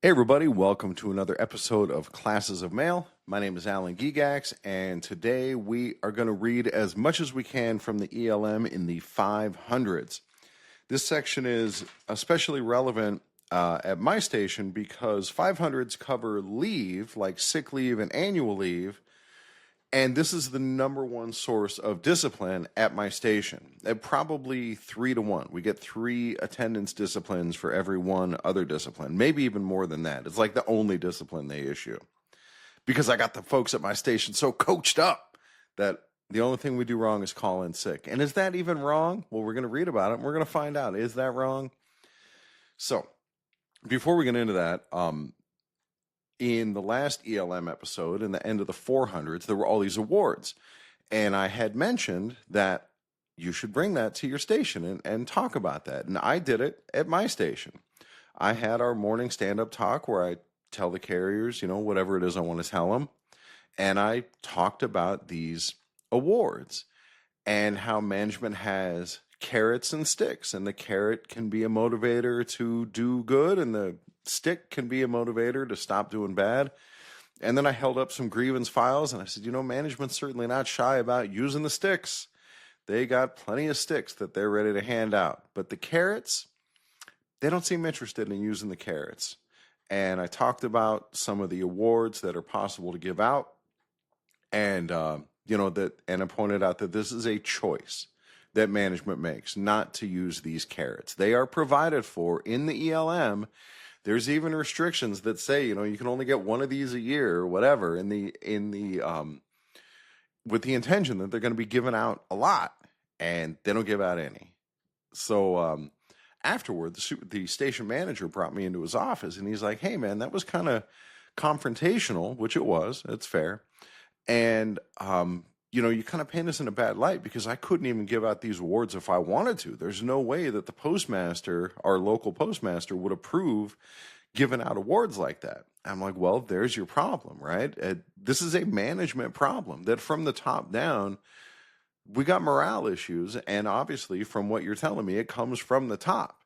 Hey, everybody, welcome to another episode of Classes of Mail. My name is Alan Gigax, and today we are going to read as much as we can from the ELM in the 500s. This section is especially relevant at my station because 500s cover leave, like sick leave and annual leave, and this is the number one source of discipline at my station. At probably 3-to-1. We get 3 attendance disciplines for every one other discipline, maybe even more than that. It's like the only discipline they issue. Because I got the folks at my station so coached up that the only thing we do wrong is call in sick. And is that even wrong? Well, we're going to read about it and we're going to find out. Is that wrong? So, before we get into that, in the last ELM episode, in the end of the 400s, there were all these awards. And I had mentioned that you should bring that to your station and talk about that. And I did it at my station. I had our morning stand-up talk where I tell the carriers, whatever it is I want to tell them. And I talked about these awards and how management has carrots and sticks. And the carrot can be a motivator to do good, and the stick can be a motivator to stop doing bad. And then I held up some grievance files and I said, management's certainly not shy about using the sticks. They got plenty of sticks that they're ready to hand out. But the carrots, they don't seem interested in using the carrots. And I talked about some of the awards that are possible to give out. And, and I pointed out that this is a choice that management makes not to use these carrots. They are provided for in the ELM. There's even restrictions that say, you can only get one of these a year or whatever with the intention that they're going to be given out a lot, and they don't give out any. So afterward, the station manager brought me into his office and he's like, hey man, that was kind of confrontational, which it was, it's fair. And, you kind of paint us in a bad light because I couldn't even give out these awards if I wanted to. There's no way that the postmaster, our local postmaster, would approve giving out awards like that. I'm like, well, there's your problem, right? This is a management problem that from the top down, we got morale issues. And obviously, from what you're telling me, it comes from the top.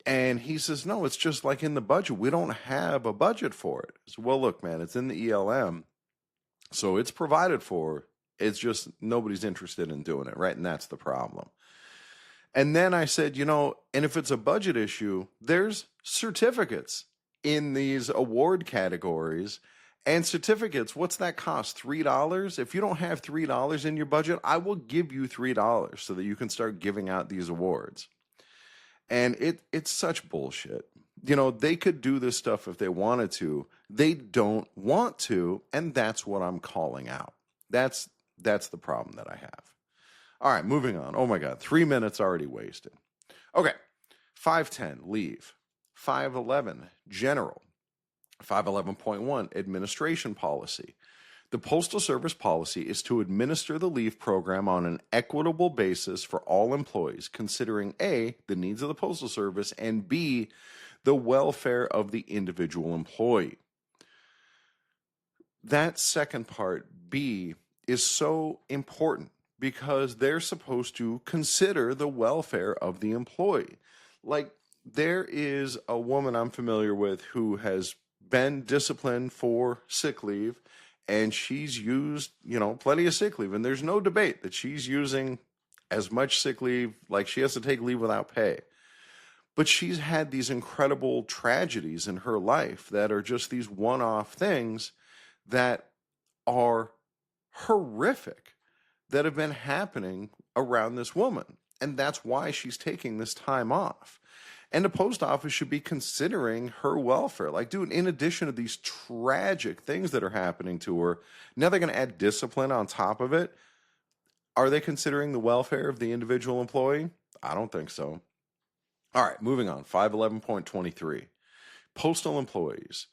And he says, no, it's just like in the budget. We don't have a budget for it. So, well, look, man, it's in the ELM. So it's provided for. It's just nobody's interested in doing it, right? And that's the problem. And then I said, and if it's a budget issue, there's certificates in these award categories. And certificates, what's that cost? $3? If you don't have $3 in your budget, I will give you $3 so that you can start giving out these awards. And it's such bullshit. They could do this stuff if they wanted to. They don't want to, and that's what I'm calling out. That's the problem that I have. All right, moving on. Oh my God, 3 minutes already wasted. Okay, 510, leave. 511, general. 511.1, administration policy. The Postal Service policy is to administer the leave program on an equitable basis for all employees, considering A, the needs of the Postal Service, and B, the welfare of the individual employee. That second part, B, is so important because they're supposed to consider the welfare of the employee. Like, there is a woman I'm familiar with who has been disciplined for sick leave, and she's used, plenty of sick leave. And there's no debate that she's using as much sick leave, like she has to take leave without pay. But she's had these incredible tragedies in her life that are just these one-off things that are horrific that have been happening around this woman. And that's why she's taking this time off. And the post office should be considering her welfare. Like, dude, in addition to these tragic things that are happening to her, now they're going to add discipline on top of it. Are they considering the welfare of the individual employee? I don't think so. All right, moving on. 511.23. Postal employees.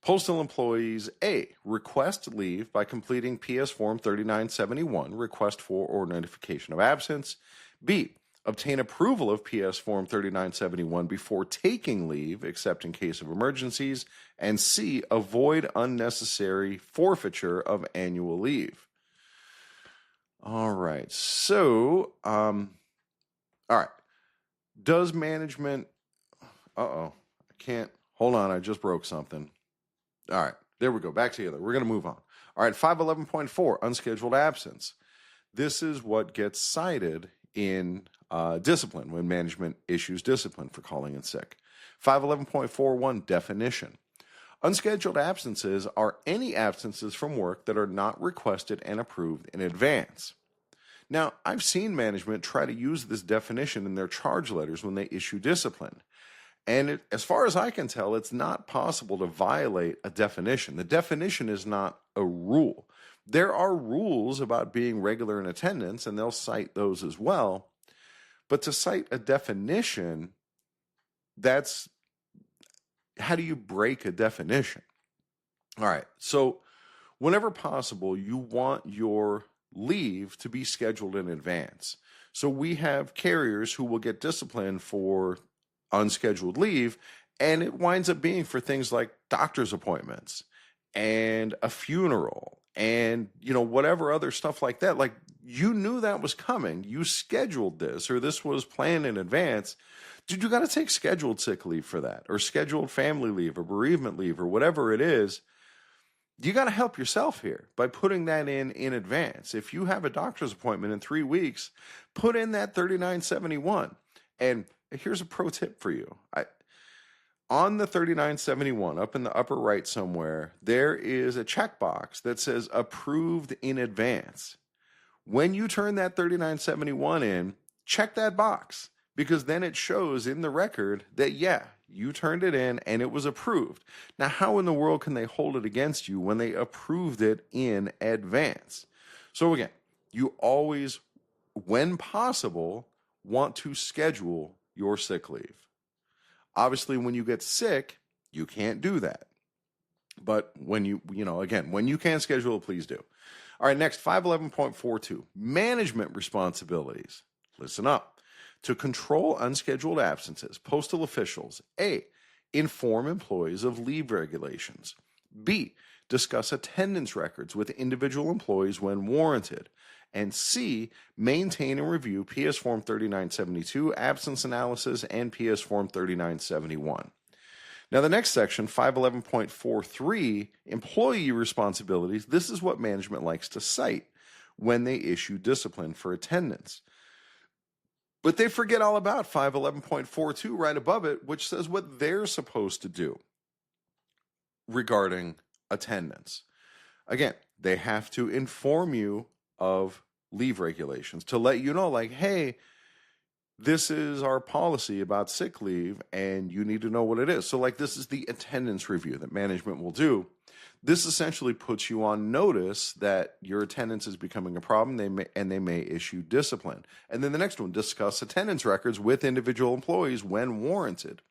Postal employees, A, request leave by completing PS Form 3971, request for or notification of absence. B, obtain approval of PS Form 3971 before taking leave, except in case of emergencies. And C, avoid unnecessary forfeiture of annual leave. All right. So, all right. Does management... I can't... Hold on, I just broke something. All right, there we go. Back together. We're going to move on. All right, 511.4, unscheduled absence. This is what gets cited in discipline when management issues discipline for calling in sick. 511.41, definition. Unscheduled absences are any absences from work that are not requested and approved in advance. Now, I've seen management try to use this definition in their charge letters when they issue discipline. And as far as I can tell, it's not possible to violate a definition. The definition is not a rule. There are rules about being regular in attendance, and they'll cite those as well. But to cite a definition, that's how do you break a definition? All right, so whenever possible, you want your leave to be scheduled in advance. So we have carriers who will get disciplined for unscheduled leave, and it winds up being for things like doctor's appointments and a funeral and whatever other stuff like that. Like, you knew that was coming, you scheduled this, or this was planned in advance. Dude, you got to take scheduled sick leave for that, or scheduled family leave, or bereavement leave, or whatever it is. You got to help yourself here by putting that in advance. If you have a doctor's appointment in 3 weeks, put in that 3971. And here's a pro tip for you. On the 3971, up in the upper right somewhere, there is a checkbox that says approved in advance. When you turn that 3971 in, check that box, because then it shows in the record that, yeah, you turned it in and it was approved. Now, how in the world can they hold it against you when they approved it in advance? So again, you always, when possible, want to schedule your sick leave. Obviously, when you get sick, you can't do that. But when when you can schedule it, please do. All right, next, 511.42, management responsibilities. Listen up. To control unscheduled absences, postal officials, A, inform employees of leave regulations. B, discuss attendance records with individual employees when warranted. And C, maintain and review PS Form 3972, absence analysis, and PS Form 3971. Now, the next section, 511.43, employee responsibilities. This is what management likes to cite when they issue discipline for attendance. But they forget all about 511.42 right above it, which says what they're supposed to do regarding attendance. Again, they have to inform you of leave regulations to let you know, like, hey, this is our policy about sick leave, and you need to know what it is. So, like, this is the attendance review that management will do. This essentially puts you on notice that your attendance is becoming a problem, they may issue discipline. And then the next one, discuss attendance records with individual employees when warranted.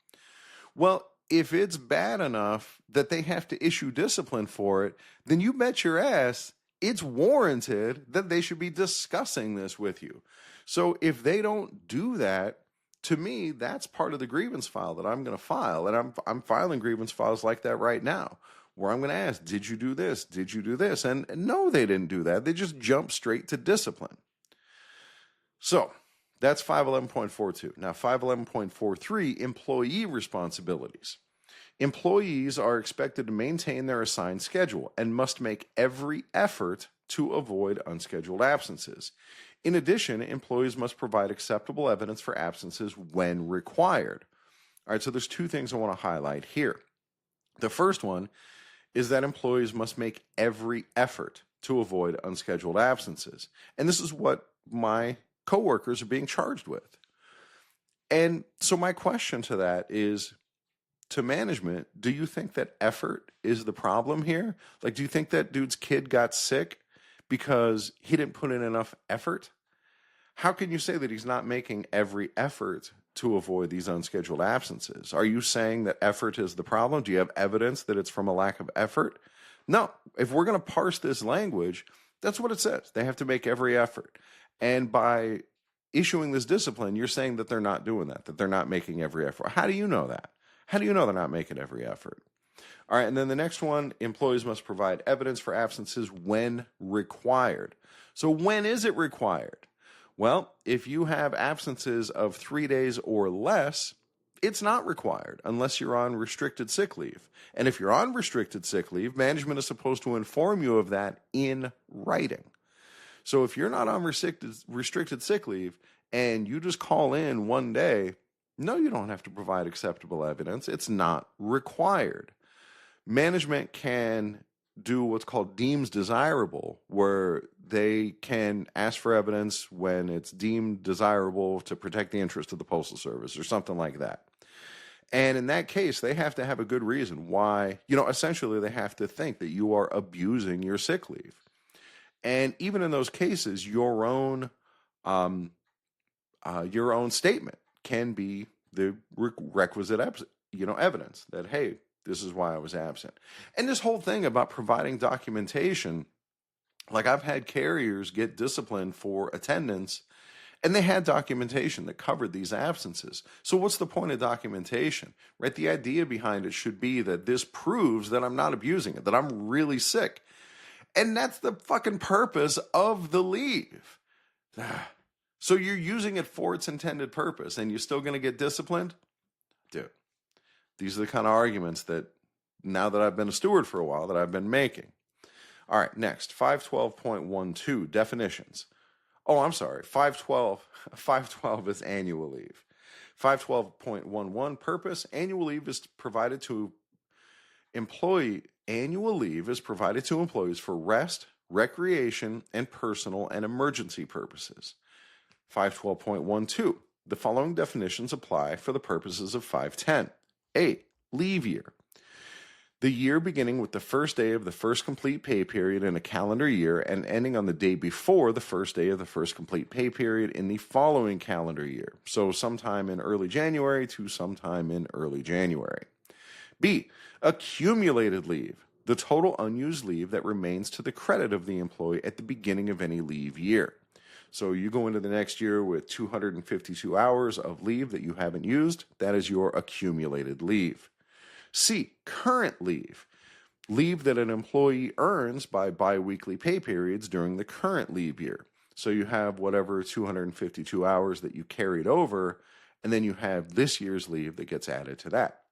Well, if it's bad enough that they have to issue discipline for it, then you bet your ass it's warranted that they should be discussing this with you. So if they don't do that, to me, that's part of the grievance file that I'm going to file. And I'm filing grievance files like that right now, where I'm going to ask, did you do this? Did you do this? And no, they didn't do that. They just jumped straight to discipline. So that's 511.42. Now, 511.43, employee responsibilities. Employees are expected to maintain their assigned schedule and must make every effort to avoid unscheduled absences. In addition, employees must provide acceptable evidence for absences when required. All right, so there's two things I want to highlight here. The first one is that employees must make every effort to avoid unscheduled absences. And this is what my coworkers are being charged with. And so my question to that is, to management, do you think that effort is the problem here? Like, do you think that dude's kid got sick because he didn't put in enough effort? How can you say that he's not making every effort to avoid these unscheduled absences? Are you saying that effort is the problem? Do you have evidence that it's from a lack of effort? No. If we're going to parse this language, that's what it says. They have to make every effort. And by issuing this discipline, you're saying that they're not doing that they're not making every effort. How do you know that? How do you know they're not making every effort? All right, and then the next one, employees must provide evidence for absences when required. So when is it required? Well, if you have absences of 3 days or less, It's not required unless you're on restricted sick leave. And if you're on restricted sick leave, management is supposed to inform you of that in writing. So if you're not on restricted sick leave and you just call in one day, no, you don't have to provide acceptable evidence. It's not required. Management can do what's called deems desirable, where they can ask for evidence when it's deemed desirable to protect the interest of the Postal Service or something like that. And in that case, they have to have a good reason why, essentially they have to think that you are abusing your sick leave. And even in those cases, your own statement can be the requisite evidence that, hey, this is why I was absent. And this whole thing about providing documentation, like I've had carriers get disciplined for attendance, and they had documentation that covered these absences. So what's the point of documentation, right? The idea behind it should be that this proves that I'm not abusing it, that I'm really sick. And that's the fucking purpose of the leave. So you're using it for its intended purpose, and you're still going to get disciplined? Dude, these are the kind of arguments that, now that I've been a steward for a while, that I've been making. All right, next, 512.12, definitions. Oh, I'm sorry, 512 is annual leave. 512.11, purpose, annual leave is provided to employees for rest, recreation, and personal and emergency purposes. 512.12, the following definitions apply for the purposes of 510. A, leave year. The year beginning with the first day of the first complete pay period in a calendar year and ending on the day before the first day of the first complete pay period in the following calendar year. So sometime in early January to sometime in early January. B, accumulated leave. The total unused leave that remains to the credit of the employee at the beginning of any leave year. So you go into the next year with 252 hours of leave that you haven't used. That is your accumulated leave. C, current leave. Leave that an employee earns by biweekly pay periods during the current leave year. So you have whatever 252 hours that you carried over, and then you have this year's leave that gets added to that.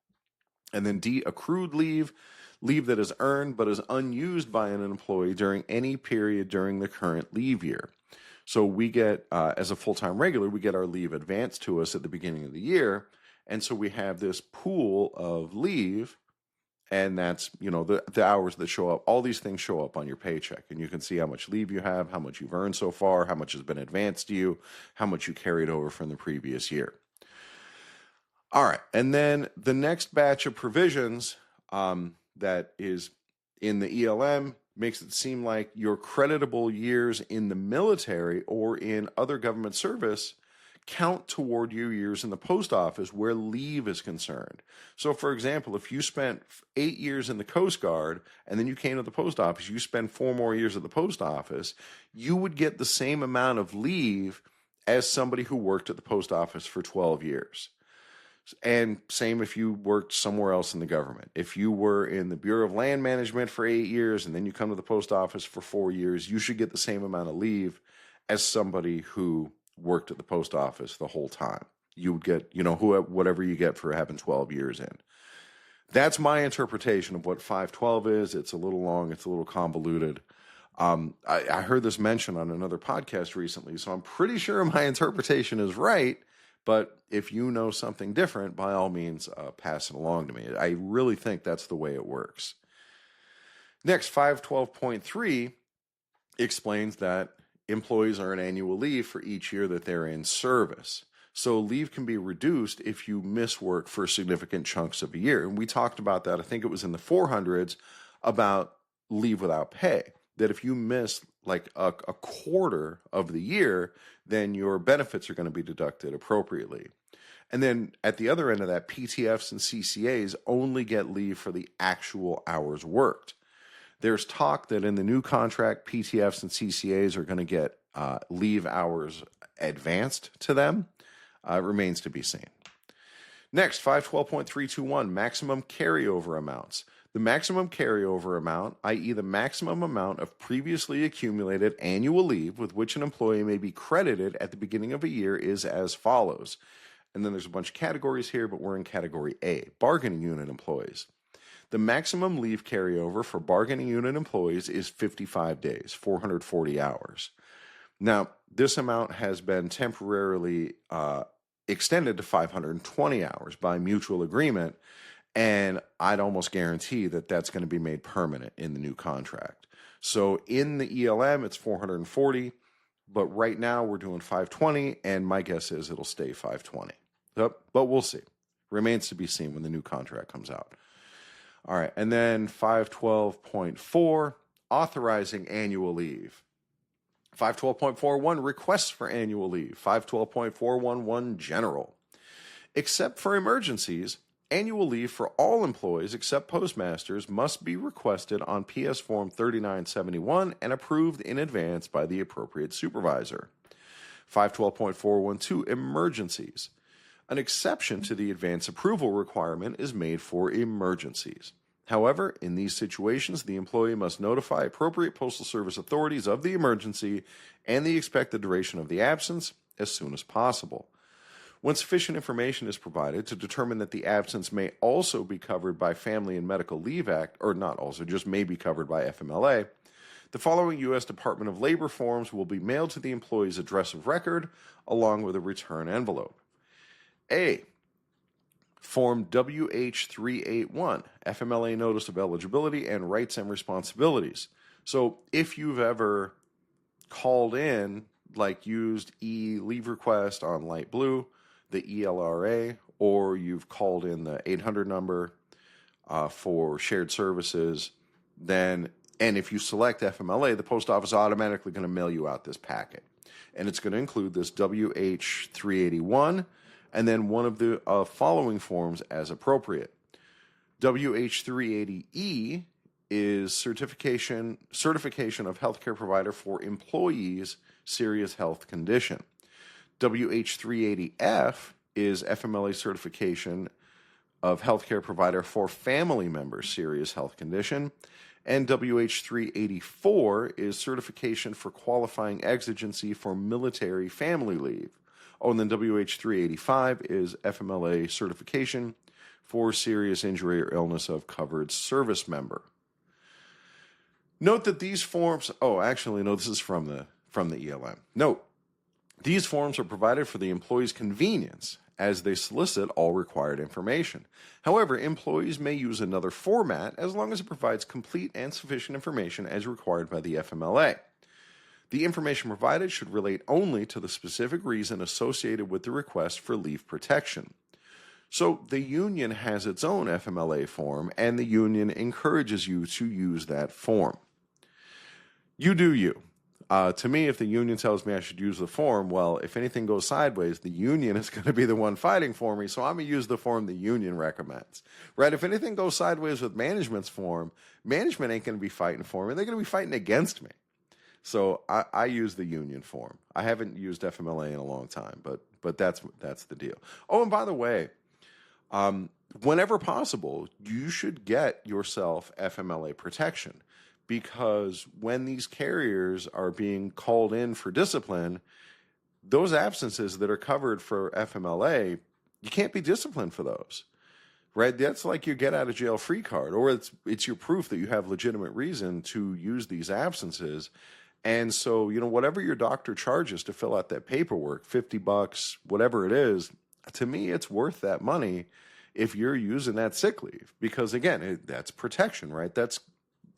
And then D, accrued leave. Leave that is earned but is unused by an employee during any period during the current leave year. So we get, as a full-time regular, we get our leave advanced to us at the beginning of the year. And so we have this pool of leave, and that's, the hours that show up. All these things show up on your paycheck, and you can see how much leave you have, how much you've earned so far, how much has been advanced to you, how much you carried over from the previous year. All right, and then the next batch of provisions that is in the ELM makes it seem like your creditable years in the military or in other government service count toward your years in the post office where leave is concerned. So, for example, if you spent 8 years in the Coast Guard and then you came to the post office, you spend 4 more years at the post office, you would get the same amount of leave as somebody who worked at the post office for 12 years. And same if you worked somewhere else in the government. If you were in the Bureau of Land Management for 8 years and then you come to the post office for 4 years, you should get the same amount of leave as somebody who worked at the post office the whole time. You would get, whatever you get for having 12 years in. That's my interpretation of what 512 is. It's a little long. It's a little convoluted. I heard this mentioned on another podcast recently, so I'm pretty sure my interpretation is right. But if you know something different, by all means, pass it along to me. I really think that's the way it works. Next, 512.3 explains that employees earn annual leave for each year that they're in service. So leave can be reduced if you miss work for significant chunks of a year. And we talked about that, I think it was in the 400s, about leave without pay. That if you miss like a quarter of the year, then your benefits are going to be deducted appropriately. And then at the other end of that, PTFs and CCAs only get leave for the actual hours worked. There's talk that in the new contract, PTFs and CCAs are going to get leave hours advanced to them. It remains to be seen. Next, 512.321, maximum carryover amounts. The maximum carryover amount, i.e. the maximum amount of previously accumulated annual leave with which an employee may be credited at the beginning of a year, is as follows. And then there's a bunch of categories here, but we're in category A, bargaining unit employees. The maximum leave carryover for bargaining unit employees is 55 days, 440 hours. Now, this amount has been temporarily extended to 520 hours by mutual agreement, and I'd almost guarantee that that's going to be made permanent in the new contract. So in the ELM, it's 440, but right now we're doing 520, and my guess is it'll stay 520. But we'll see. Remains to be seen when the new contract comes out. All right, and then 512.4, authorizing annual leave. 512.41, requests for annual leave. 512.411, general. Except for emergencies, annual leave for all employees except postmasters must be requested on PS Form 3971 and approved in advance by the appropriate supervisor. 512.412, emergencies. An exception to the advance approval requirement is made for emergencies. However, in these situations, the employee must notify appropriate Postal Service authorities of the emergency and the expected duration of the absence as soon as possible. When sufficient information is provided to determine that the absence may also be covered by Family and Medical Leave Act, or not also, just may be covered by FMLA, the following U.S. Department of Labor forms will be mailed to the employee's address of record along with a return envelope. A. Form WH-381, FMLA Notice of Eligibility and Rights and Responsibilities. So if you've ever called in, like used e-leave request on light blue, the ELRA, or you've called in the 800 number for shared services, then, and if you select FMLA, the post office is automatically going to mail you out this packet. And it's going to include this WH-381, and then one of the following forms as appropriate. WH-380E is certification of healthcare provider for employees' serious health condition. WH-380F is FMLA certification of healthcare provider for family members' serious health condition. And WH-384 is certification for qualifying exigency for military family leave. Oh, and then WH-385 is FMLA certification for serious injury or illness of covered service member. Note that these forms, this is from the ELM. Note, these forms are provided for the employee's convenience as they solicit all required information. However, employees may use another format as long as it provides complete and sufficient information as required by the FMLA. The information provided should relate only to the specific reason associated with the request for leave protection. So the union has its own FMLA form, and the union encourages you to use that form. You do you. To me, if the union tells me I should use the form, well, if anything goes sideways, the union is going to be the one fighting for me, so I'm going to use the form the union recommends. Right? If anything goes sideways with management's form, management ain't going to be fighting for me. They're going to be fighting against me. So I use the union form. I haven't used FMLA in a long time, but that's the deal. Oh, and by the way, whenever possible, you should get yourself FMLA protection, because when these carriers are being called in for discipline, those absences that are covered for FMLA, you can't be disciplined for those. Right? That's like your get out of jail free card, or it's your proof that you have legitimate reason to use these absences. And so, whatever your doctor charges to fill out that paperwork, $50, whatever it is, to me, it's worth that money if you're using that sick leave. Because again, that's protection, right? That's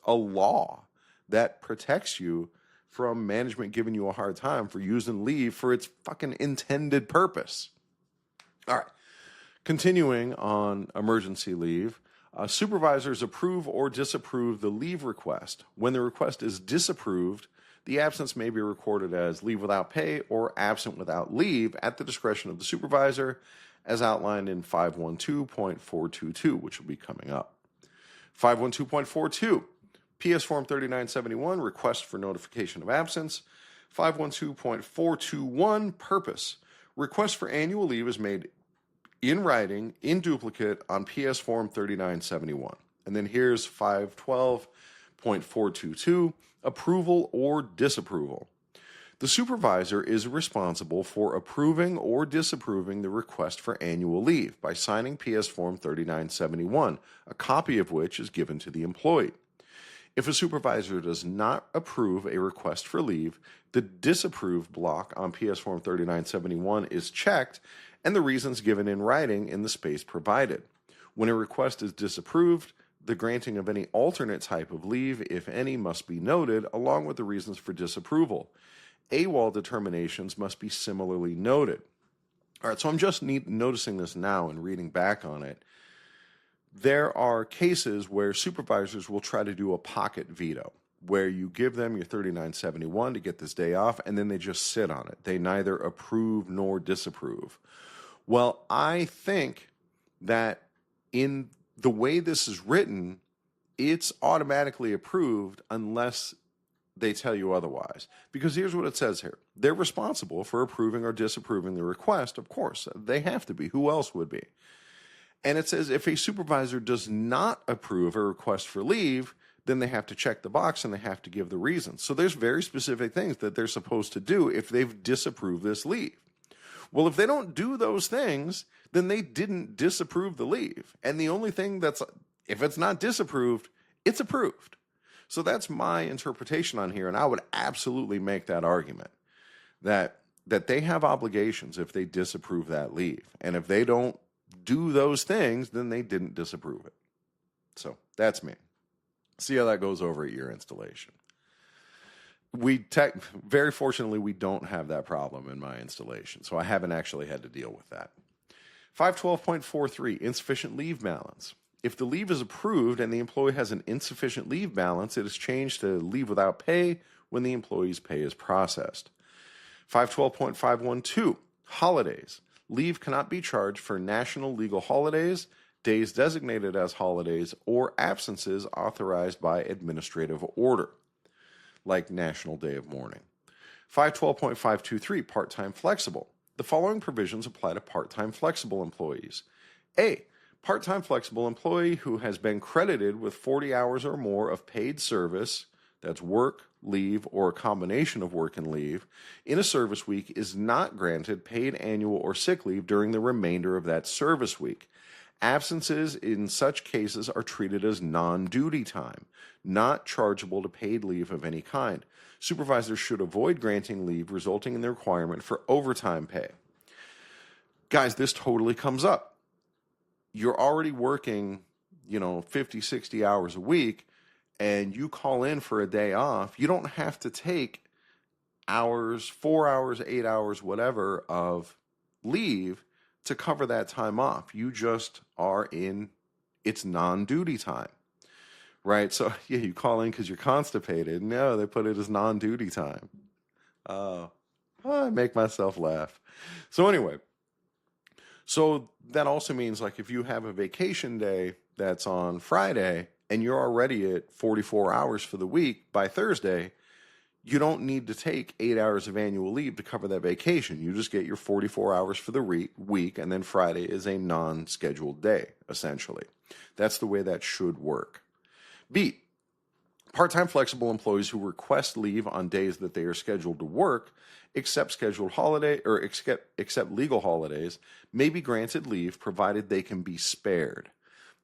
a law that protects you from management giving you a hard time for using leave for its fucking intended purpose. All right. Continuing on emergency leave, supervisors approve or disapprove the leave request. When the request is disapproved, the absence may be recorded as leave without pay or absent without leave at the discretion of the supervisor, as outlined in 512.422, which will be coming up. 512.42, PS Form 3971, request for notification of absence. 512.421, purpose. Request for annual leave is made in writing, in duplicate, on PS Form 3971. And then here's 512.422, approval or disapproval. The supervisor is responsible for approving or disapproving the request for annual leave by signing PS Form 3971, a copy of which is given to the employee. If a supervisor does not approve a request for leave, the disapprove block on PS Form 3971 is checked and the reasons given in writing in the space provided. When a request is disapproved, the granting of any alternate type of leave, if any, must be noted, along with the reasons for disapproval. AWOL determinations must be similarly noted. All right, so I'm just noticing this now and reading back on it. There are cases where supervisors will try to do a pocket veto, where you give them your 3971 to get this day off, and then they just sit on it. They neither approve nor disapprove. Well, I think that in the way this is written, it's automatically approved unless they tell you otherwise. Because here's what it says here. They're responsible for approving or disapproving the request. Of course, they have to be. Who else would be? And it says if a supervisor does not approve a request for leave, then they have to check the box and they have to give the reasons. So there's very specific things that they're supposed to do if they've disapproved this leave. Well, if they don't do those things, then they didn't disapprove the leave. And the only thing if it's not disapproved, it's approved. So that's my interpretation on here. And I would absolutely make that argument that they have obligations if they disapprove that leave. And if they don't do those things, then they didn't disapprove it. So that's me. See how that goes over at your installation. Very fortunately, we don't have that problem in my installation, so I haven't actually had to deal with that. 512.43, insufficient leave balance. If the leave is approved and the employee has an insufficient leave balance, it is changed to leave without pay when the employee's pay is processed. 512.512, holidays. Leave cannot be charged for national legal holidays, days designated as holidays, or absences authorized by administrative order, like National Day of Mourning. 512.523, part-time flexible. The following provisions apply to part-time flexible employees. A, part-time flexible employee who has been credited with 40 hours or more of paid service, that's work, leave, or a combination of work and leave, in a service week is not granted paid annual or sick leave during the remainder of that service week. Absences in such cases are treated as non-duty time, not chargeable to paid leave of any kind. Supervisors should avoid granting leave resulting in the requirement for overtime pay. Guys, this totally comes up. You're already working, 50, 60 hours a week, and you call in for a day off. You don't have to take hours, 4 hours, 8 hours, whatever, of leave to cover that time off. You just are it's non-duty time, right? So, yeah, you call in because you're constipated. No, they put it as non-duty time. I make myself laugh. So anyway, so that also means like if you have a vacation day that's on Friday and you're already at 44 hours for the week, by Thursday, you don't need to take 8 hours of annual leave to cover that vacation. You just get your 44 hours for the week, and then Friday is a non-scheduled day, essentially. That's the way that should work. B, part-time flexible employees who request leave on days that they are scheduled to work, except scheduled holiday or except legal holidays, may be granted leave provided they can be spared.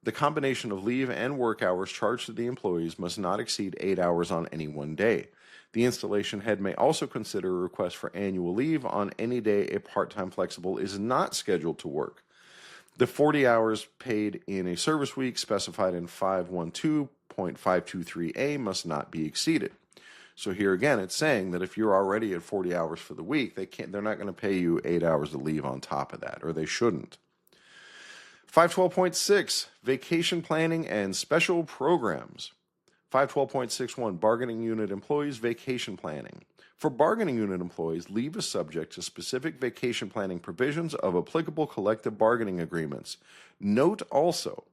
The combination of leave and work hours charged to the employees must not exceed 8 hours on any one day. The installation head may also consider a request for annual leave on any day a part-time flexible is not scheduled to work. The 40 hours paid in a service week specified in 512.523A must not be exceeded. So here again, it's saying that if you're already at 40 hours for the week, they're not going to pay you 8 hours of leave on top of that, or they shouldn't. 512.6, vacation planning and special programs. 512.61, bargaining unit employees, vacation planning. For bargaining unit employees, leave is subject to specific vacation planning provisions of applicable collective bargaining agreements. Note also,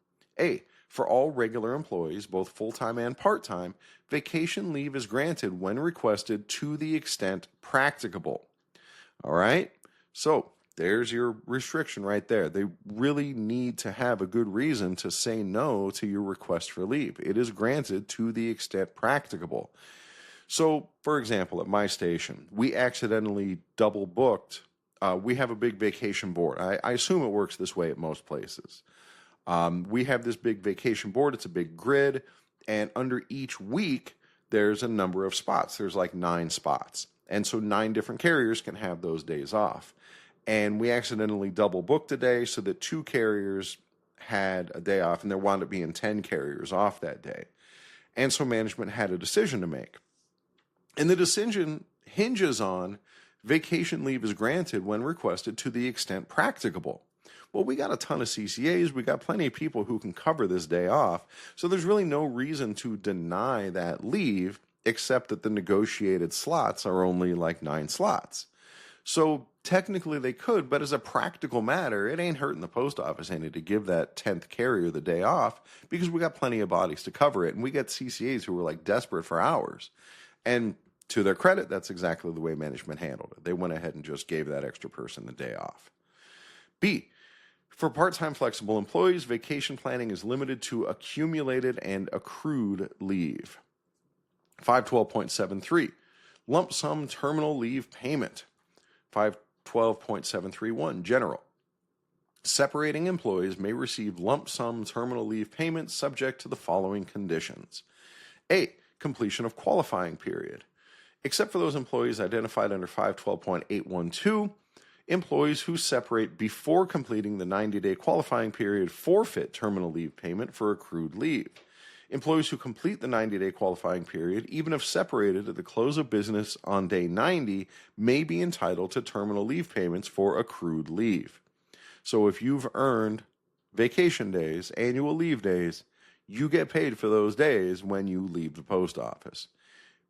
A, for all regular employees, both full-time and part-time, vacation leave is granted when requested to the extent practicable. All right? So, there's your restriction right there. They really need to have a good reason to say no to your request for leave. It is granted to the extent practicable. So, for example, at my station, we accidentally double booked. We have a big vacation board. I assume it works this way at most places. We have this big vacation board. It's a big grid. And under each week, there's a number of spots. There's like 9 spots. And so 9 different carriers can have those days off. And we accidentally double booked a day so that 2 carriers had a day off, and there wound up being 10 carriers off that day. And so management had a decision to make. And the decision hinges on vacation leave is granted when requested to the extent practicable. Well, we got a ton of CCAs. We got plenty of people who can cover this day off. So there's really no reason to deny that leave, except that the negotiated slots are only like 9 slots. So technically they could, but as a practical matter, it ain't hurting the post office any to give that 10th carrier the day off, because we got plenty of bodies to cover it. And we got CCAs who were like desperate for hours. And to their credit, that's exactly the way management handled it. They went ahead and just gave that extra person the day off. B, for part-time flexible employees, vacation planning is limited to accumulated and accrued leave. 512.73, lump sum terminal leave payment. 512.731, general. Separating employees may receive lump sum terminal leave payments subject to the following conditions. A, completion of qualifying period. Except for those employees identified under 512.812, employees who separate before completing the 90-day qualifying period forfeit terminal leave payment for accrued leave. Employees who complete the 90-day qualifying period, even if separated at the close of business on day 90, may be entitled to terminal leave payments for accrued leave. So if you've earned vacation days, annual leave days, you get paid for those days when you leave the post office.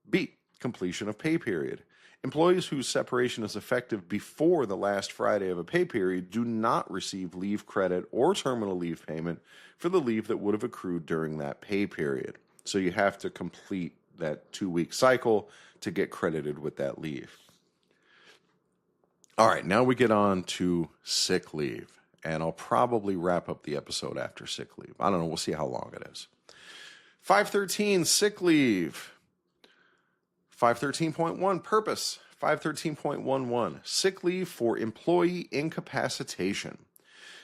B, completion of pay period. Employees whose separation is effective before the last Friday of a pay period do not receive leave credit or terminal leave payment for the leave that would have accrued during that pay period. So you have to complete that 2-week cycle to get credited with that leave. All right, now we get on to sick leave. And I'll probably wrap up the episode after sick leave. I don't know, we'll see how long it is. 513, sick leave. 513.1, purpose. 513.11, sick leave for employee incapacitation.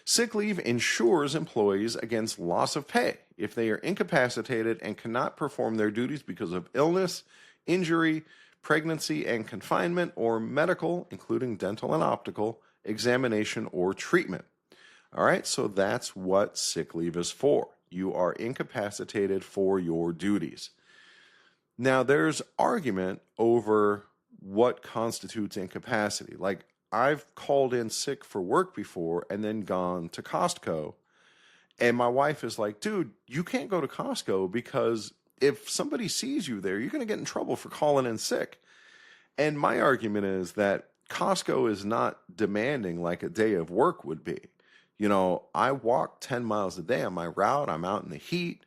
Sick leave ensures employees against loss of pay if they are incapacitated and cannot perform their duties because of illness, injury, pregnancy and confinement, or medical, including dental and optical, examination or treatment. All right, so that's what sick leave is for. You are incapacitated for your duties. Now, there's argument over what constitutes incapacity. Like, I've called in sick for work before and then gone to Costco. And my wife is like, dude, you can't go to Costco because if somebody sees you there, you're going to get in trouble for calling in sick. And my argument is that Costco is not demanding like a day of work would be. You know, I walk 10 miles a day on my route. I'm out in the heat.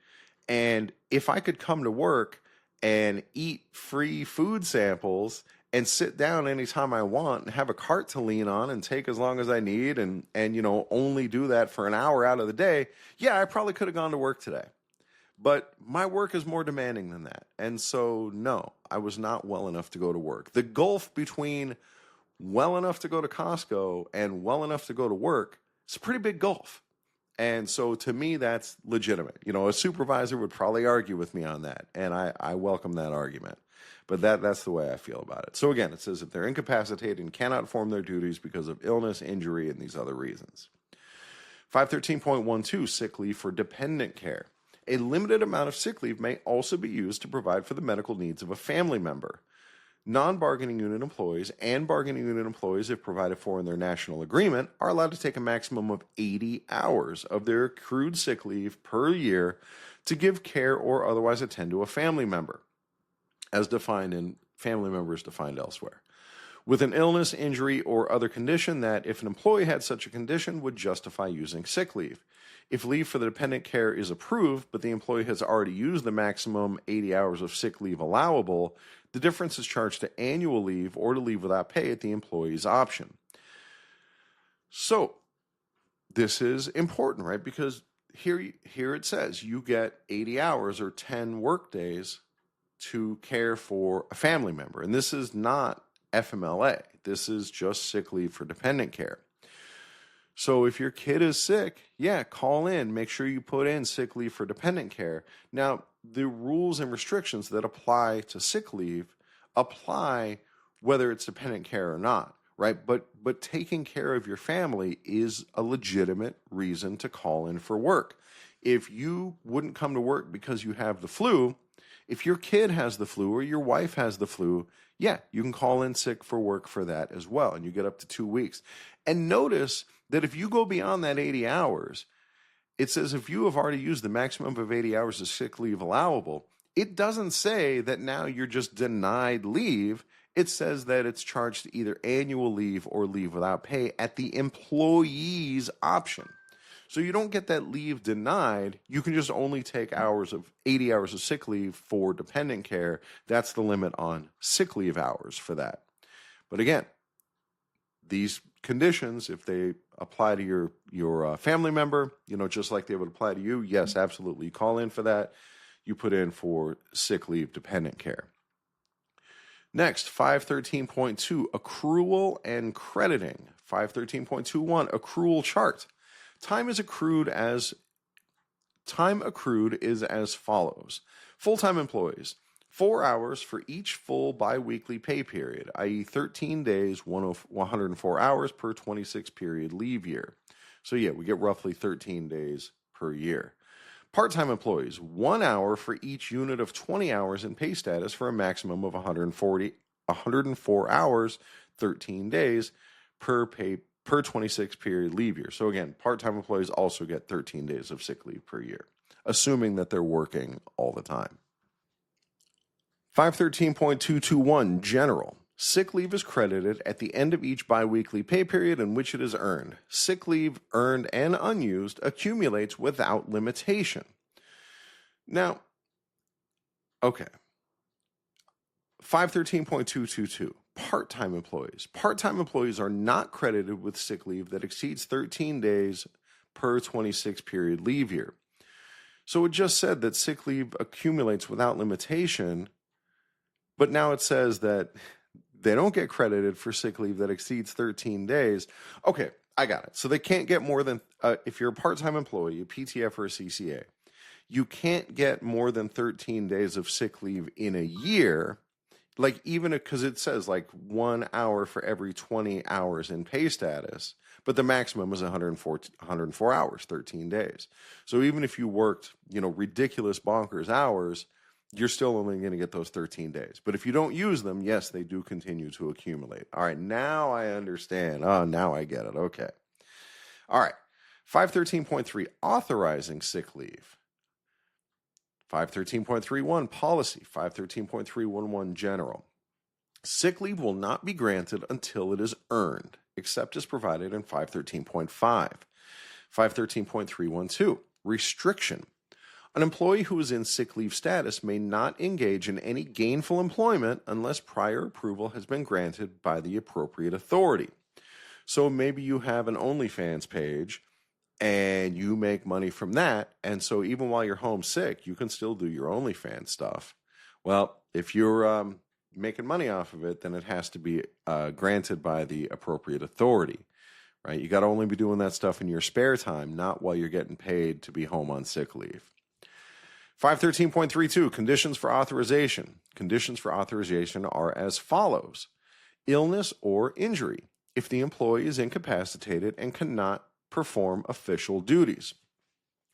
And if I could come to work and eat free food samples and sit down anytime I want and have a cart to lean on and take as long as I need and you know, only do that for an hour out of the day, yeah, I probably could have gone to work today. But my work is more demanding than that. And so, no, I was not well enough to go to work. The gulf between well enough to go to Costco and well enough to go to work is a pretty big gulf. And so to me, that's legitimate. You know, a supervisor would probably argue with me on that, and I welcome that argument. But that's the way I feel about it. So again, it says if they're incapacitated and cannot perform their duties because of illness, injury, and these other reasons. 513.12, sick leave for dependent care. A limited amount of sick leave may also be used to provide for the medical needs of a family member. Non-bargaining unit employees and bargaining unit employees, if provided for in their national agreement, are allowed to take a maximum of 80 hours of their accrued sick leave per year to give care or otherwise attend to a family member, as defined in family members defined elsewhere, with an illness, injury, or other condition that, if an employee had such a condition, would justify using sick leave. If leave for the dependent care is approved, but the employee has already used the maximum 80 hours of sick leave allowable, the difference is charged to annual leave or to leave without pay at the employee's option. So this is important, right? Because here it says you get 80 hours or 10 work days to care for a family member. And this is not FMLA. This is just sick leave for dependent care. So if your kid is sick, yeah, call in. Make sure you put in sick leave for dependent care. Now, the rules and restrictions that apply to sick leave apply whether it's dependent care or not, right? But taking care of your family is a legitimate reason to call in for work. If you wouldn't come to work because you have the flu, if your kid has the flu or your wife has the flu, yeah, you can call in sick for work for that as well, and you get up to 2 weeks. And notice that if you go beyond that 80 hours, it says if you have already used the maximum of 80 hours of sick leave allowable, it doesn't say that now you're just denied leave. It says that it's charged to either annual leave or leave without pay at the employee's option. So you don't get that leave denied. You can just only take 80 hours of sick leave for dependent care. That's the limit on sick leave hours for that. But again, these conditions, if they apply to your family member, just like they would apply to you, yes, absolutely. You call in for that. You put in for sick leave dependent care. Next, 513.2, accrual and crediting. 513.21, accrual chart. Time accrued is as follows. Full-time employees, 4 hours for each full biweekly pay period, i.e. 13 days, 104 hours per 26-period leave year. So yeah, we get roughly 13 days per year. Part-time employees, 1 hour for each unit of 20 hours in pay status for a maximum of 104 hours, 13 days per 26-period leave year. So again, part-time employees also get 13 days of sick leave per year, assuming that they're working all the time. 513.221, general. Sick leave is credited at the end of each biweekly pay period in which it is earned. Sick leave earned and unused accumulates without limitation. Now, okay. 513.222, part-time employees. Part-time employees are not credited with sick leave that exceeds 13 days per 26-period leave year. So it just said that sick leave accumulates without limitation, but now it says that they don't get credited for sick leave that exceeds 13 days. Okay, I got it. So they can't get more than, if you're a part-time employee, a PTF or a CCA, you can't get more than 13 days of sick leave in a year, like even because it says like 1 hour for every 20 hours in pay status, but the maximum is 104 hours, 13 days. So even if you worked, ridiculous bonkers hours, you're still only going to get those 13 days. But if you don't use them, yes, they do continue to accumulate. All right, now I understand. Oh, now I get it. Okay. All right. 513.3, authorizing sick leave. 513.31, policy. 513.311, general. Sick leave will not be granted until it is earned, except as provided in 513.5. 513.312, restriction. An employee who is in sick leave status may not engage in any gainful employment unless prior approval has been granted by the appropriate authority. So maybe you have an OnlyFans page and you make money from that. And so even while you're home sick, you can still do your OnlyFans stuff. Well, if you're making money off of it, then it has to be granted by the appropriate authority, right? You got to only be doing that stuff in your spare time, not while you're getting paid to be home on sick leave. 513.32, conditions for authorization. Conditions for authorization are as follows. Illness or injury, if the employee is incapacitated and cannot perform official duties.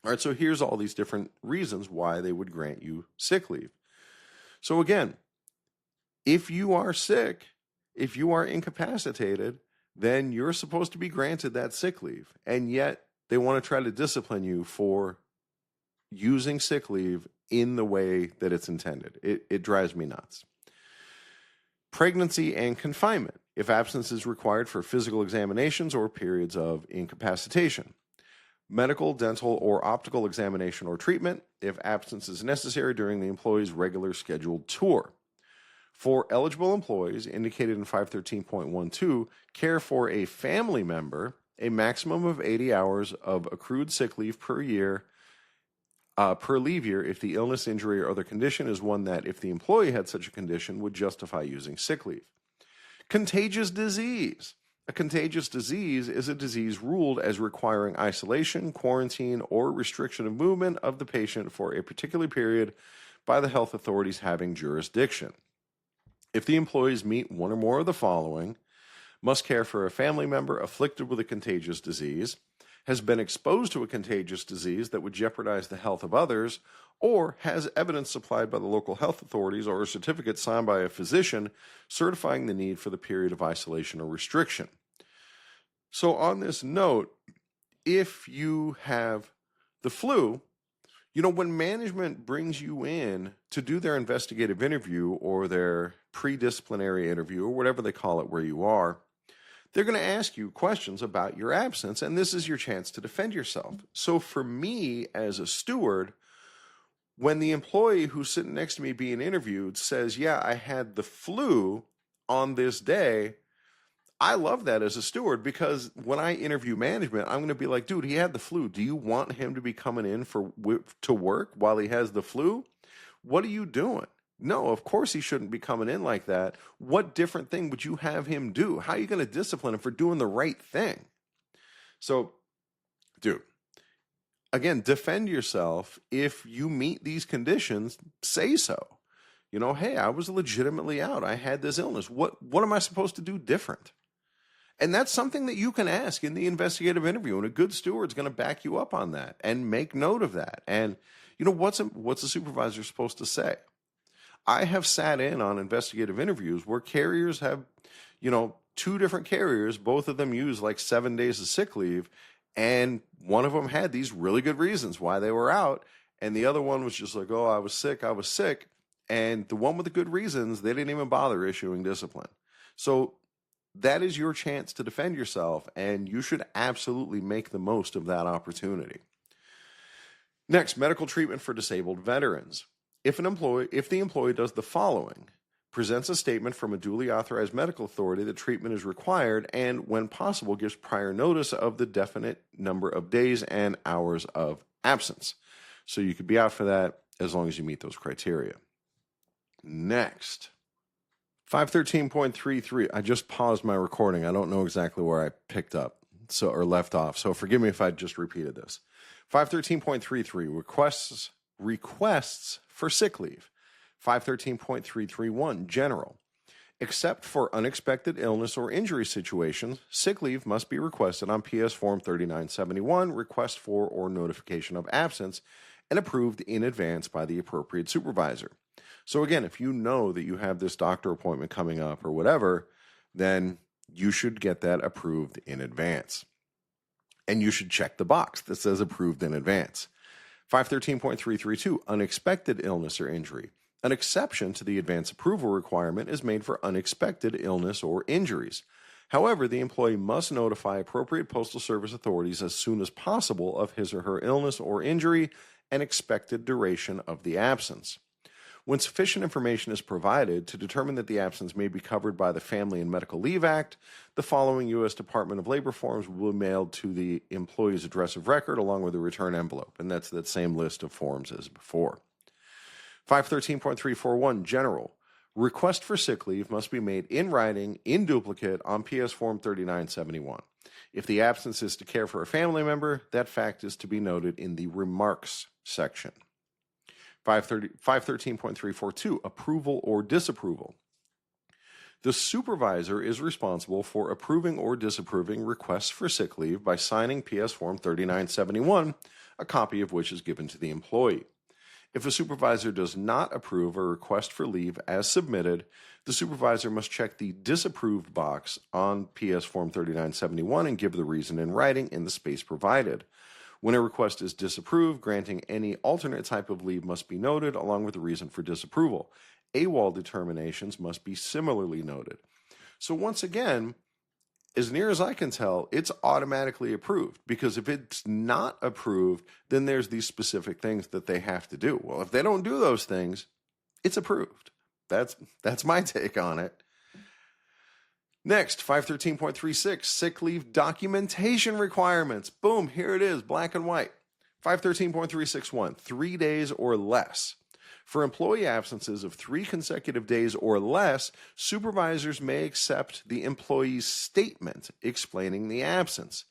All right, so here's all these different reasons why they would grant you sick leave. So again, if you are sick, if you are incapacitated, then you're supposed to be granted that sick leave. And yet they want to try to discipline you for using sick leave in the way that it's intended. It drives me nuts. Pregnancy and confinement, if absence is required for physical examinations or periods of incapacitation. Medical, dental, or optical examination or treatment, if absence is necessary during the employee's regular scheduled tour. For eligible employees indicated in 513.12, care for a family member, a maximum of 80 hours of accrued sick leave per year per leave year if the illness, injury, or other condition is one that, if the employee had such a condition, would justify using sick leave. Contagious disease. A contagious disease is a disease ruled as requiring isolation, quarantine, or restriction of movement of the patient for a particular period by the health authorities having jurisdiction. If the employees meet one or more of the following: must care for a family member afflicted with a contagious disease, has been exposed to a contagious disease that would jeopardize the health of others, or has evidence supplied by the local health authorities or a certificate signed by a physician certifying the need for the period of isolation or restriction. So on this note, if you have the flu, when management brings you in to do their investigative interview or their pre-disciplinary interview or whatever they call it where you are, they're going to ask you questions about your absence, and this is your chance to defend yourself. So for me as a steward, when the employee who's sitting next to me being interviewed says, yeah, I had the flu on this day, I love that as a steward, because when I interview management, I'm going to be like, dude, he had the flu. Do you want him to be coming in to work while he has the flu? What are you doing? No, of course he shouldn't be coming in like that. What different thing would you have him do? How are you going to discipline him for doing the right thing? So, dude, again, defend yourself. If you meet these conditions, say so. Hey, I was legitimately out. I had this illness. What am I supposed to do different? And that's something that you can ask in the investigative interview, and a good steward's going to back you up on that and make note of that. And what's a supervisor supposed to say? I have sat in on investigative interviews where carriers have, two different carriers, both of them use like 7 days of sick leave, and one of them had these really good reasons why they were out, and the other one was just like, oh, I was sick. And the one with the good reasons, they didn't even bother issuing discipline. So that is your chance to defend yourself, and you should absolutely make the most of that opportunity. Next, medical treatment for disabled veterans. If the employee does the following: presents a statement from a duly authorized medical authority that treatment is required, and when possible gives prior notice of the definite number of days and hours of absence. So you could be out for that as long as you meet those criteria. Next, 513.33. I just paused my recording. I don't know exactly where I picked up or left off, so forgive me if I just repeated this. 513.33, requests for sick leave. 513.331, general. Except for unexpected illness or injury situations, sick leave must be requested on PS Form 3971, request for or notification of absence, and approved in advance by the appropriate supervisor. So again, if you know that you have this doctor appointment coming up or whatever, then you should get that approved in advance. And you should check the box that says approved in advance. 513.332, unexpected illness or injury. An exception to the advance approval requirement is made for unexpected illness or injuries. However, the employee must notify appropriate Postal Service authorities as soon as possible of his or her illness or injury and expected duration of the absence. When sufficient information is provided to determine that the absence may be covered by the Family and Medical Leave Act, the following U.S. Department of Labor forms will be mailed to the employee's address of record along with a return envelope, and that's that same list of forms as before. 513.341, general. Request for sick leave must be made in writing, in duplicate, on PS Form 3971. If the absence is to care for a family member, that fact is to be noted in the remarks section. 513.342, approval or disapproval. The supervisor is responsible for approving or disapproving requests for sick leave by signing PS Form 3971, a copy of which is given to the employee. If a supervisor does not approve a request for leave as submitted, the supervisor must check the disapproved box on PS Form 3971 and give the reason in writing in the space provided. When a request is disapproved, granting any alternate type of leave must be noted along with the reason for disapproval. AWOL determinations must be similarly noted. So once again, as near as I can tell, it's automatically approved, because if it's not approved, then there's these specific things that they have to do. Well, if they don't do those things, it's approved. That's my take on it. Next, 513.36, sick leave documentation requirements. Boom, here it is, black and white. 513.361, 3 days or less. For employee absences of 3 consecutive days or less, supervisors may accept the employee's statement explaining the absence.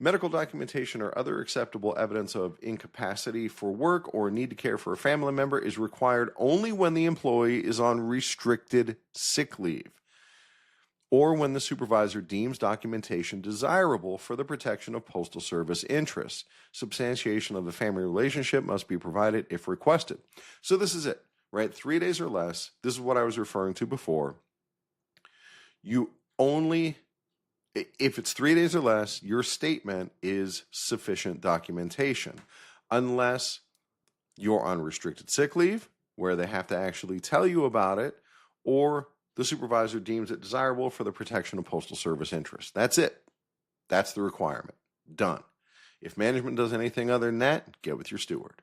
Medical documentation or other acceptable evidence of incapacity for work or need to care for a family member is required only when the employee is on restricted sick leave, or when the supervisor deems documentation desirable for the protection of Postal Service interests. Substantiation of the family relationship must be provided if requested. So this is it, right? 3 days or less. This is what I was referring to before. You only, if it's 3 days or less, your statement is sufficient documentation, unless you're on restricted sick leave, where they have to actually tell you about it, or the supervisor deems it desirable for the protection of Postal Service interests. That's it. That's the requirement. Done. If management does anything other than that, get with your steward.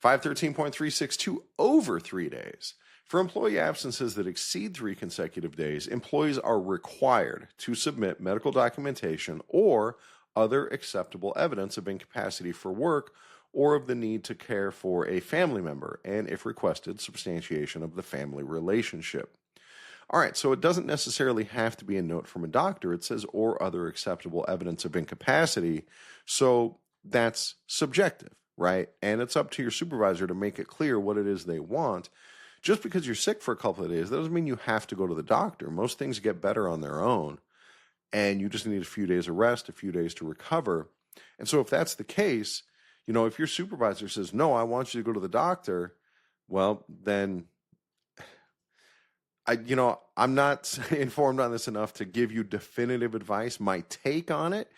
513.362, over 3 days. For employee absences that exceed 3 consecutive days, employees are required to submit medical documentation or other acceptable evidence of incapacity for work or of the need to care for a family member, and if requested, substantiation of the family relationship. All right, so it doesn't necessarily have to be a note from a doctor. It says, or other acceptable evidence of incapacity. So that's subjective, right? And it's up to your supervisor to make it clear what it is they want. Just because you're sick for a couple of days, that doesn't mean you have to go to the doctor. Most things get better on their own, and you just need a few days of rest, a few days to recover. And so if that's the case, if your supervisor says, no, I want you to go to the doctor, well, then I'm not informed on this enough to give you definitive advice. My take on it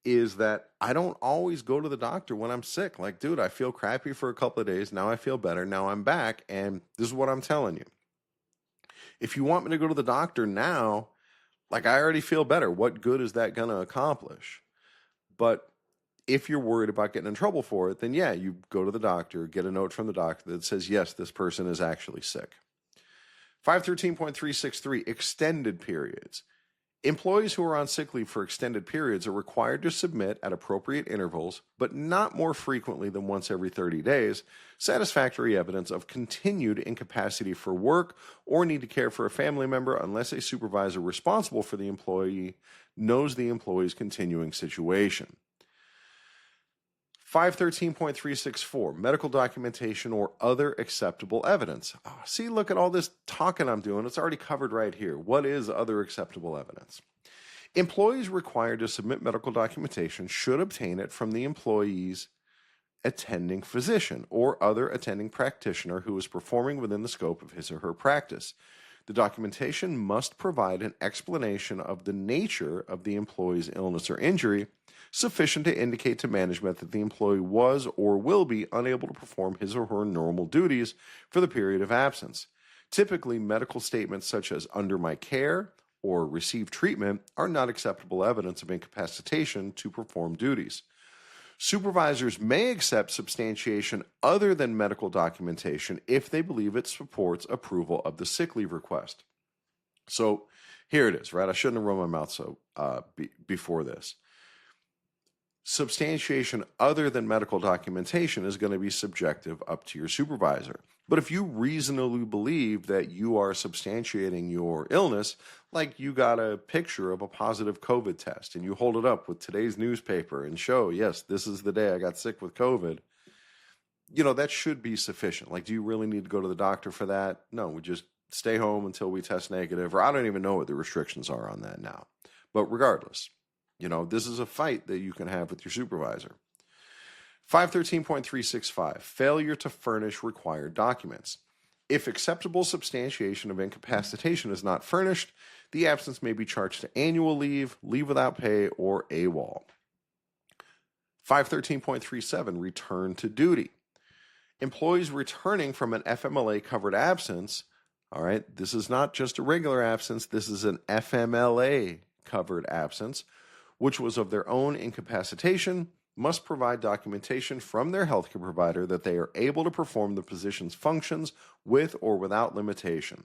is that I don't always go to the doctor when I'm sick. Like, dude, I feel crappy for a couple of days. Now I feel better. Now I'm back. And this is what I'm telling you. If you want me to go to the doctor now, like, I already feel better. What good is that going to accomplish? But if you're worried about getting in trouble for it, then yeah, you go to the doctor, get a note from the doctor that says, yes, this person is actually sick. 513.363, extended periods. Employees who are on sick leave for extended periods are required to submit at appropriate intervals, but not more frequently than once every 30 days, satisfactory evidence of continued incapacity for work or need to care for a family member unless a supervisor responsible for the employee knows the employee's continuing situation. 513.364, medical documentation or other acceptable evidence. Oh, see, look at all this talking I'm doing. It's already covered right here. What is other acceptable evidence? Employees required to submit medical documentation should obtain it from the employee's attending physician or other attending practitioner who is performing within the scope of his or her practice. The documentation must provide an explanation of the nature of the employee's illness or injury, sufficient to indicate to management that the employee was or will be unable to perform his or her normal duties for the period of absence. Typically, medical statements such as under my care or receive treatment are not acceptable evidence of incapacitation to perform duties. Supervisors may accept substantiation other than medical documentation if they believe it supports approval of the sick leave request. So here it is, right? I shouldn't have run my mouth before this. Substantiation other than medical documentation is going to be subjective, up to your supervisor. But if you reasonably believe that you are substantiating your illness, like you got a picture of a positive COVID test and you hold it up with today's newspaper and show, yes, this is the day I got sick with COVID, that should be sufficient. Like, do you really need to go to the doctor for that? No, we just stay home until we test negative, or I don't even know what the restrictions are on that now. But regardless, this is a fight that you can have with your supervisor. 513.365, failure to furnish required documents. If acceptable substantiation of incapacitation is not furnished, the absence may be charged to annual leave, leave without pay, or AWOL. 513.37, return to duty. Employees returning from an FMLA-covered absence, all right, this is not just a regular absence, this is an FMLA-covered absence, which was of their own incapacitation, must provide documentation from their healthcare provider that they are able to perform the position's functions with or without limitation.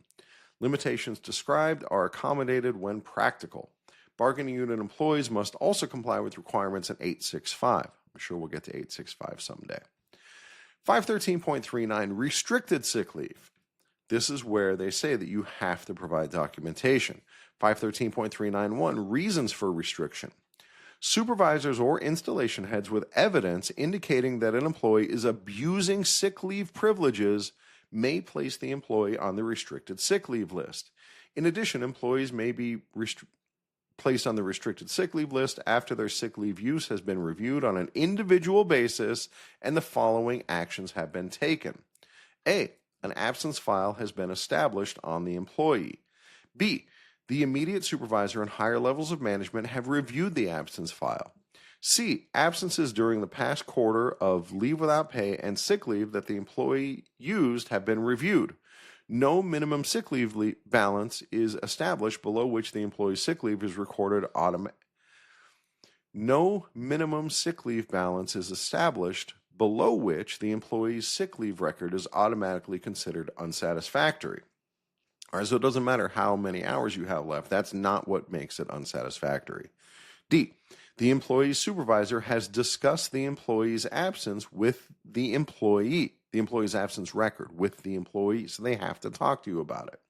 Limitations described are accommodated when practical. Bargaining unit employees must also comply with requirements in 865. I'm sure we'll get to 865 someday. 513.39, restricted sick leave. This is where they say that you have to provide documentation. 513.391, reasons for restriction. Supervisors or installation heads with evidence indicating that an employee is abusing sick leave privileges may place the employee on the restricted sick leave list. In addition, employees may be placed on the restricted sick leave list after their sick leave use has been reviewed on an individual basis and the following actions have been taken. A, an absence file has been established on the employee. B, the immediate supervisor and higher levels of management have reviewed the absence file. C, absences during the past quarter of leave without pay and sick leave that the employee used have been reviewed. No minimum sick leave balance is established below which the employee's sick leave is recorded automatically. No minimum sick leave balance is established below which the employee's sick leave record is automatically considered unsatisfactory. All right, so it doesn't matter how many hours you have left. That's not what makes it unsatisfactory. D, the employee's supervisor has discussed the employee's absence with the employee's absence record with the employee, so they have to talk to you about it.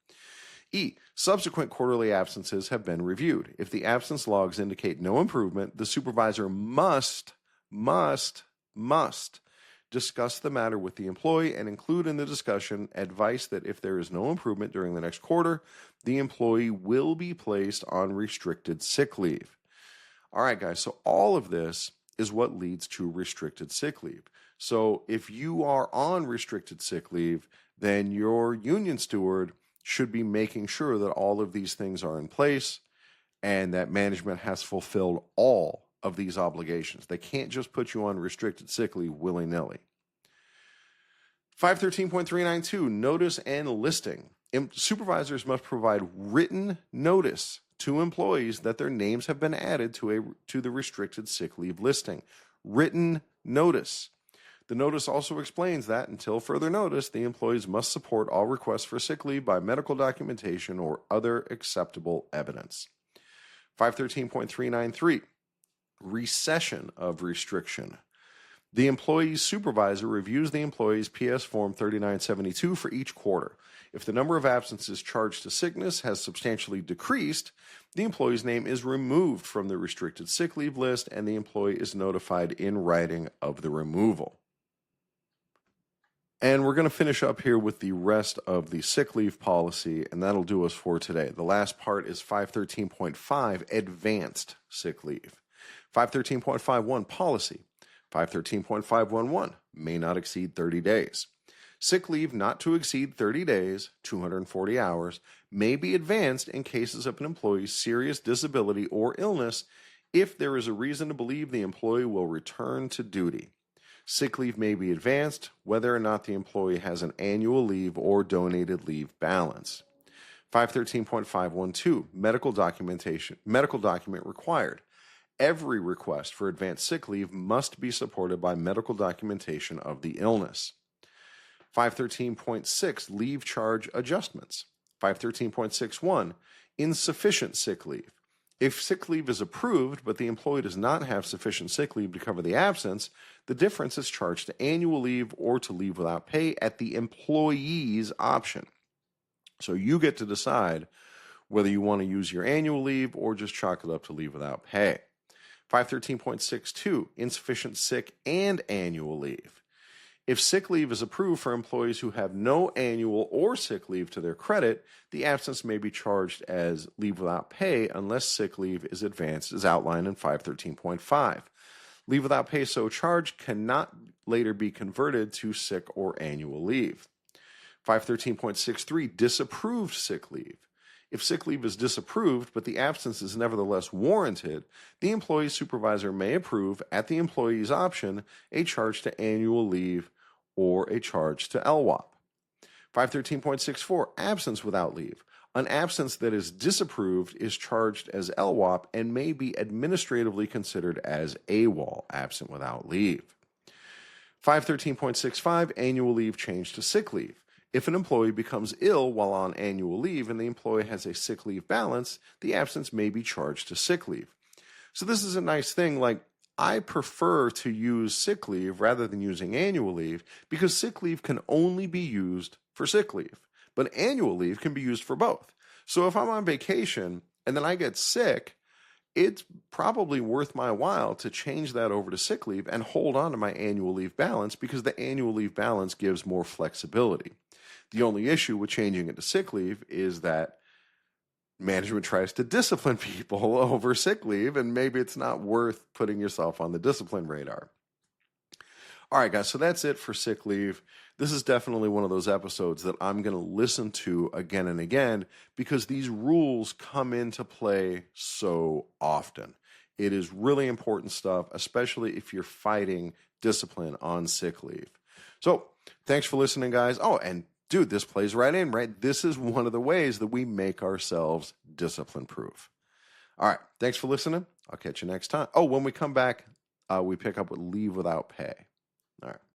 E, subsequent quarterly absences have been reviewed. If the absence logs indicate no improvement, the supervisor must discuss the matter with the employee and include in the discussion advice that if there is no improvement during the next quarter, the employee will be placed on restricted sick leave. All right, guys, so all of this is what leads to restricted sick leave. So if you are on restricted sick leave, then your union steward should be making sure that all of these things are in place and that management has fulfilled all of these obligations. They can't just put you on restricted sick leave willy-nilly. 513.392, notice and listing. Supervisors must provide written notice to employees that their names have been added to the restricted sick leave listing. Written notice. The notice also explains that until further notice, the employees must support all requests for sick leave by medical documentation or other acceptable evidence. 513.393, recession of restriction. The employee's supervisor reviews the employee's PS Form 3972 for each quarter. If the number of absences charged to sickness has substantially decreased, the employee's name is removed from the restricted sick leave list and the employee is notified in writing of the removal. And we're going to finish up here with the rest of the sick leave policy, and that'll do us for today. The last part is 513.5, advanced sick leave. 513.51, policy. 513.511, may not exceed 30 days. Sick leave not to exceed 30 days, 240 hours, may be advanced in cases of an employee's serious disability or illness if there is a reason to believe the employee will return to duty. Sick leave may be advanced whether or not the employee has an annual leave or donated leave balance. 513.512, medical document required. Every request for advanced sick leave must be supported by medical documentation of the illness. 513.6, leave charge adjustments. 513.61, insufficient sick leave. If sick leave is approved, but the employee does not have sufficient sick leave to cover the absence, the difference is charged to annual leave or to leave without pay at the employee's option. So you get to decide whether you want to use your annual leave or just chalk it up to leave without pay. 513.62, insufficient sick and annual leave. If sick leave is approved for employees who have no annual or sick leave to their credit, the absence may be charged as leave without pay unless sick leave is advanced as outlined in 513.5. Leave without pay so charged cannot later be converted to sick or annual leave. 513.63, disapproved sick leave. If sick leave is disapproved, but the absence is nevertheless warranted, the employee's supervisor may approve, at the employee's option, a charge to annual leave or a charge to LWOP. 513.64, absence without leave. An absence that is disapproved is charged as LWOP and may be administratively considered as AWOL, absent without leave. 513.65, annual leave changed to sick leave. If an employee becomes ill while on annual leave and the employee has a sick leave balance, the absence may be charged to sick leave. So this is a nice thing. Like, I prefer to use sick leave rather than using annual leave because sick leave can only be used for sick leave, but annual leave can be used for both. So if I'm on vacation and then I get sick, it's probably worth my while to change that over to sick leave and hold on to my annual leave balance because the annual leave balance gives more flexibility. The only issue with changing it to sick leave is that management tries to discipline people over sick leave, and maybe it's not worth putting yourself on the discipline radar. All right, guys, so that's it for sick leave. This is definitely one of those episodes that I'm going to listen to again and again because these rules come into play so often. It is really important stuff, especially if you're fighting discipline on sick leave. So thanks for listening, guys. Oh, and dude, this plays right in, right? This is one of the ways that we make ourselves discipline proof. All right, thanks for listening. I'll catch you next time. Oh, when we come back, we pick up with leave without pay. All right.